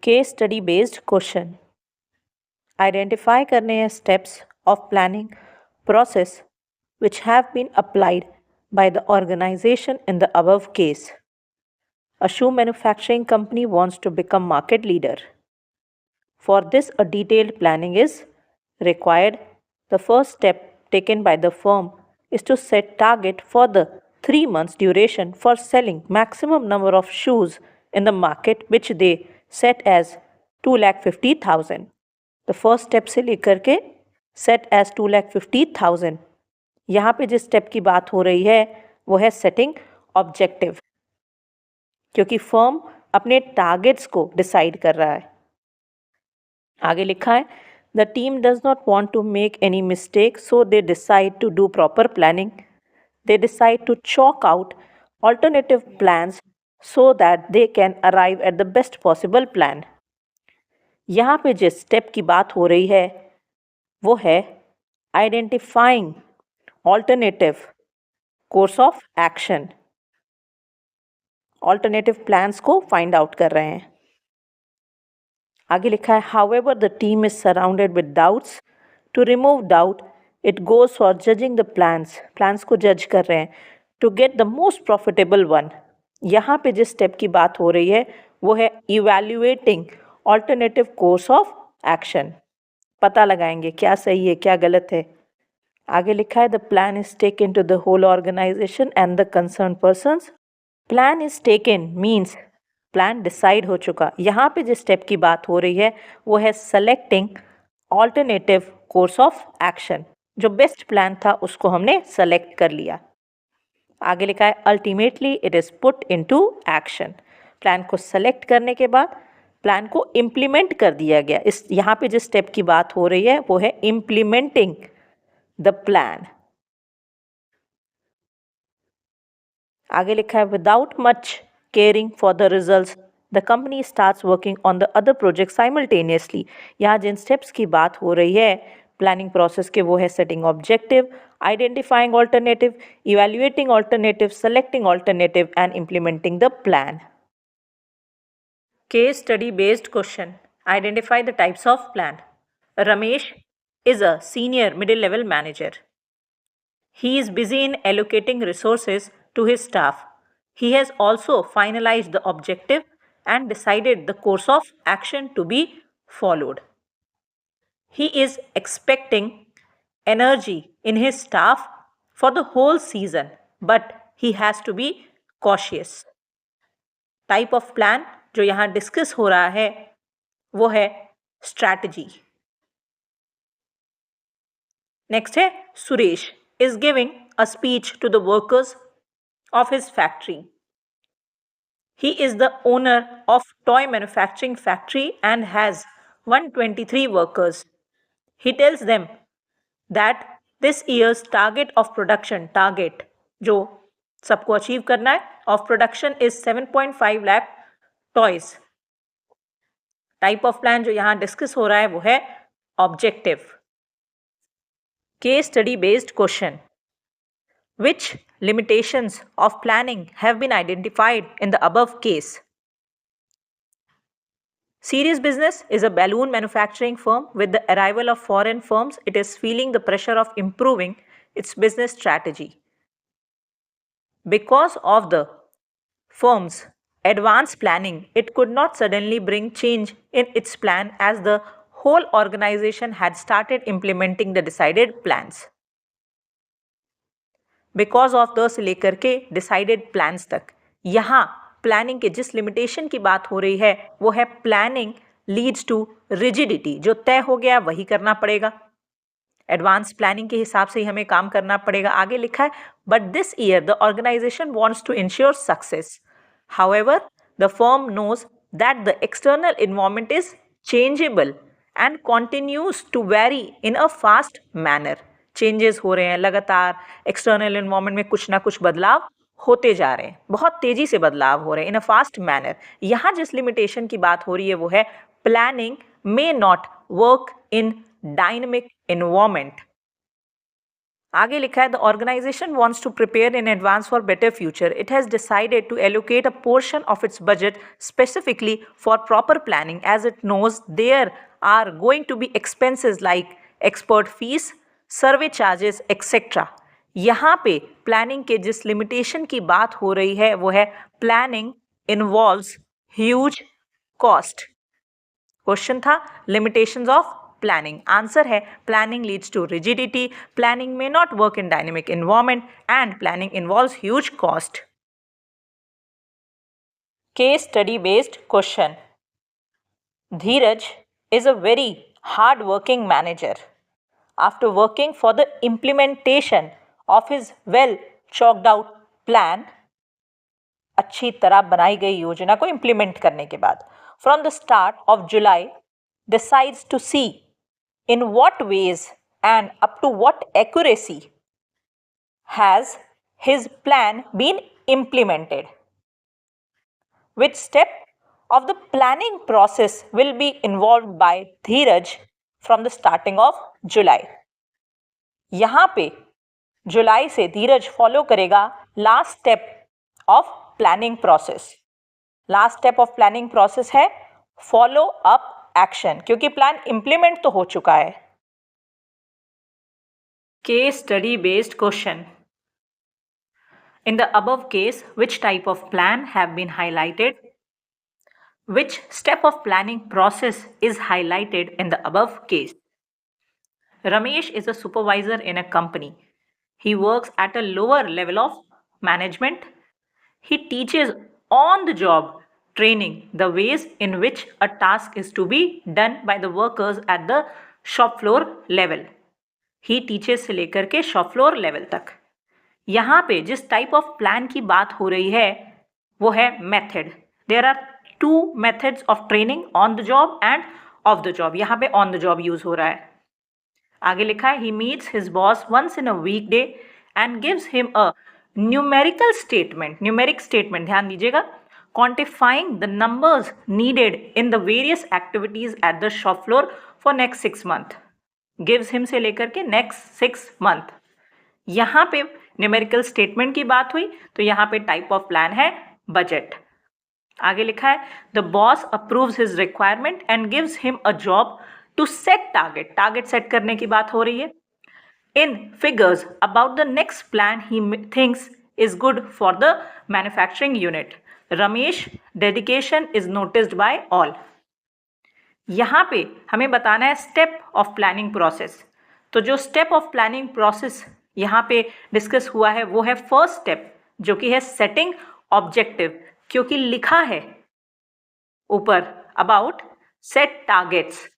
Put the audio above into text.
Case study based question identify करने हैं steps of planning process which have been applied by the organization in the above case. A shoe manufacturing company wants to become market leader. For this, a detailed planning is required. The first step taken by the firm is to set target for the 3 months duration for selling maximum number of shoes in the market which they set as 2,50,000. The first step से लेकर के set as 2,50,000. यहाँ पे जिस step की बात हो रही है वो है सेटिंग ऑब्जेक्टिव, क्योंकि फर्म अपने टारगेट्स को डिसाइड कर रहा है. आगे लिखा है the team does not want to make any mistake so they decide to do proper planning. They decide to chalk out alternative plans so that they can arrive at the best possible plan. यहाँ पे जिस step की बात हो रही है वो है identifying alternative course of action. Alternative plans को फाइंड आउट कर रहे हैं. आगे लिखा है however the team is surrounded with doubts. To remove doubt it goes for judging the plans. Plans को जज कर रहे हैं to get the most profitable one. यहाँ पे जिस स्टेप की बात हो रही है वो है evaluating alternative course of action. पता लगाएंगे क्या सही है क्या गलत है. आगे लिखा है the plan is taken to the whole organisation and the concern persons. Plan is taken means plan decide हो चुका. यहाँ पे जिस स्टेप की बात हो रही है वो है selecting alternative course of action. जो बेस्ट प्लान था उसको हमने सेलेक्ट कर लिया. आगे लिखा है ultimately it is put into action. Plan को सेलेक्ट करने के बाद प्लान को इम्प्लीमेंट कर दिया गया. इस यहाँ पे जिस स्टेप की बात हो रही है वो है इम्प्लीमेंटिंग द प्लान. आगे लिखा है without much caring for the results the company starts working on the other project simultaneously. यहाँ जिन स्टेप्स की बात हो रही है प्लानिंग प्रोसेस के वो है setting objective, identifying alternative, evaluating alternative, selecting alternative and implementing the plan. Case study based question identify the types of plan. Ramesh is a senior middle level manager. He is busy in allocating resources to his staff. He has also finalized the objective and decided the course of action to be followed. He is expecting energy in his staff for the whole season, but he has to be cautious. Type of plan जो यहाँ discuss हो रहा है वो है strategy. Next है Suresh is giving a speech to the workers of his factory. He is the owner of toy manufacturing factory and has 123 workers. He tells them that this year's target of production जो सबको achieve करना है of production is 7.5 lakh toys. Type of plan जो यहाँ discuss हो रहा है वो है objective. Case study based question. Which limitations of planning have been identified in the above case? Serious Business is a balloon manufacturing firm. With the arrival of foreign firms, it is feeling the pressure of improving its business strategy. Because of the firm's advanced planning, it could not suddenly bring change in its plan as the whole organization had started implementing the decided plans. Because of the से लेकर के decided plans तक. यहाँ planning के जिस limitation की बात हो रही है वो है प्लानिंग लीड्स टू रिजिडिटी. जो तय हो गया वही करना पड़ेगा. एडवांस प्लानिंग के हिसाब से ही हमें काम करना पड़ेगा. आगे लिखा है but this year the organisation wants to ensure success. However the firm knows that the external environment is changeable and continues to vary in a fast manner. Changes हो रहे हैं लगातार. एक्सटर्नल एनवायरनमेंट में कुछ ना कुछ बदलाव होते जा रहे हैं. बहुत तेजी से बदलाव हो रहे हैं इन अ फास्ट मैनर. यहाँ जिस लिमिटेशन की बात हो रही है वो है planning may not work in dynamic environment. आगे लिखा है the organisation wants to prepare in advance for better future. It has decided to allocate a portion of its budget specifically for proper planning as it knows there are going to be expenses like expert fees, survey charges etcetera. यहाँ पे planning के जिस limitation की बात हो रही है वो है planning involves huge cost. Question था लिमिटेशंस ऑफ planning. Answer है planning leads to rigidity, planning may not work in dynamic environment and planning involves huge cost. Case study based question. Dheeraj is a very hard working manager. After working for the implementation of his well chalked out plan, अच्छी तरह बनाई गई योजना को implement करने के बाद, from the start of July decides to see in what ways and up to what accuracy has his plan been implemented? Which step of the planning process will be involved by Dheeraj from the starting of July? यहाँ पे जुलाई से धीरज follow करेगा last step of planning process. Last step of planning process है follow up action, क्योंकि plan implement तो हो चुका है. Case study based question. In the above case, which type of plan have been highlighted? Which step of planning process is highlighted in the above case? Ramesh is a supervisor in a company. He works at a lower level of management. He teaches on the job training the ways in which a task is to be done by the workers at the shop floor level. He teaches से लेकर के shop floor level तक. यहाँ पे जिस type of plan की बात हो रही है वो है method. There are 2 methods of training, on the job and off the job. यहाँ पे ऑन द जॉब यूज हो रहा है. आगे लिखा है he meets his boss once in a week day and gives him a numerical statement. Numeric statement ध्यान दीजिएगा. quantifying the numbers needed in the various activities at the shop floor for next 6 month. gives him से लेकर के next 6 month. यहाँ पे numerical statement की बात हुई तो यहाँ पे टाइप ऑफ प्लान है बजट. आगे लिखा है the boss approves his requirement and gives him a job to set target. Target set करने की बात हो रही है. In figures about the next plan he thinks is good for the manufacturing unit. Ramesh dedication is noticed by all. यहाँ पे हमें बताना है स्टेप ऑफ प्लानिंग प्रोसेस. तो जो स्टेप ऑफ प्लानिंग प्रोसेस यहाँ पे डिस्कस हुआ है वो है फर्स्ट स्टेप, जो कि है सेटिंग ऑब्जेक्टिव, क्योंकि लिखा है ऊपर अबाउट सेट टारगेट्स.